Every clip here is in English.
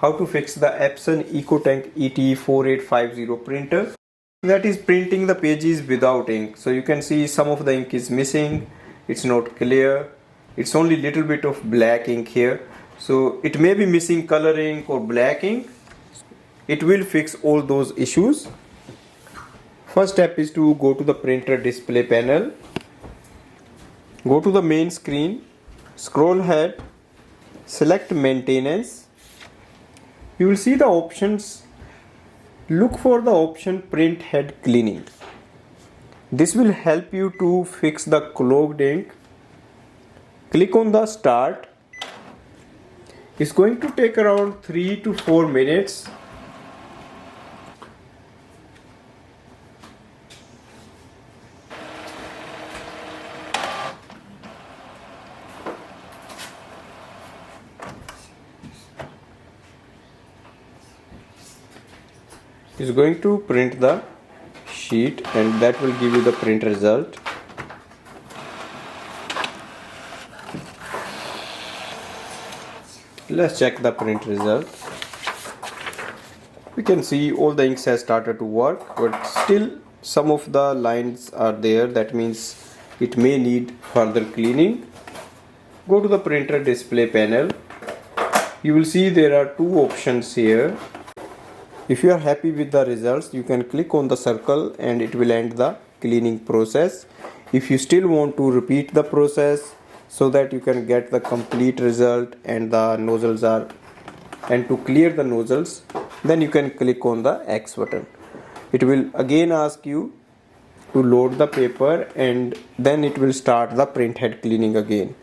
How to fix the Epson EcoTank ET4850 printer that is printing the pages without ink. So you can see some of the ink is missing, it's not clear, it's only little bit of black ink here. So it may be missing color ink or black ink. It will fix all those issues. First step is to go to the printer display panel, go to the main screen, scroll ahead, select maintenance. You will see the options. Look for the option printhead cleaning. This will help you to fix the clogged ink. Click on the start. It's going to take around 3 to 4 minutes. Is going to print the sheet and that will give you the print result. Let's check the print result. We can see all the inks has started to work, but still some of the lines are there. That means it may need further cleaning. Go to the printer display panel. You will see there are two options here. If you are happy with the results, you can click on the circle and it will end the cleaning process. If you still want to repeat the process so that you can get the complete result and the nozzles are and to clear the nozzles, then you can click on the X button. It will again ask you to load the paper and then it will start the printhead cleaning again.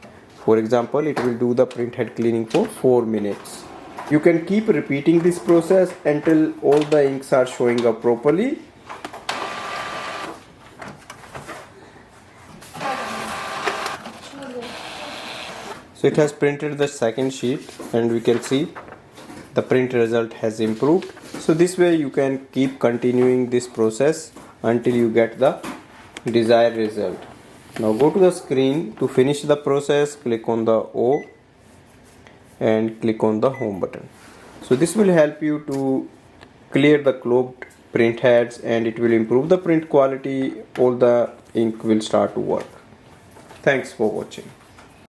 For example, it will do the printhead cleaning for 4 minutes. You can keep repeating this process until all the inks are showing up properly. So it has printed the second sheet and we can see the print result has improved. So this way you can keep continuing this process until you get the desired result. Now go to the screen. To finish the process, click on the O and click on the home button. So this will help you to clear the clogged print heads and it will improve the print quality. All the ink will start to work. Thanks for watching.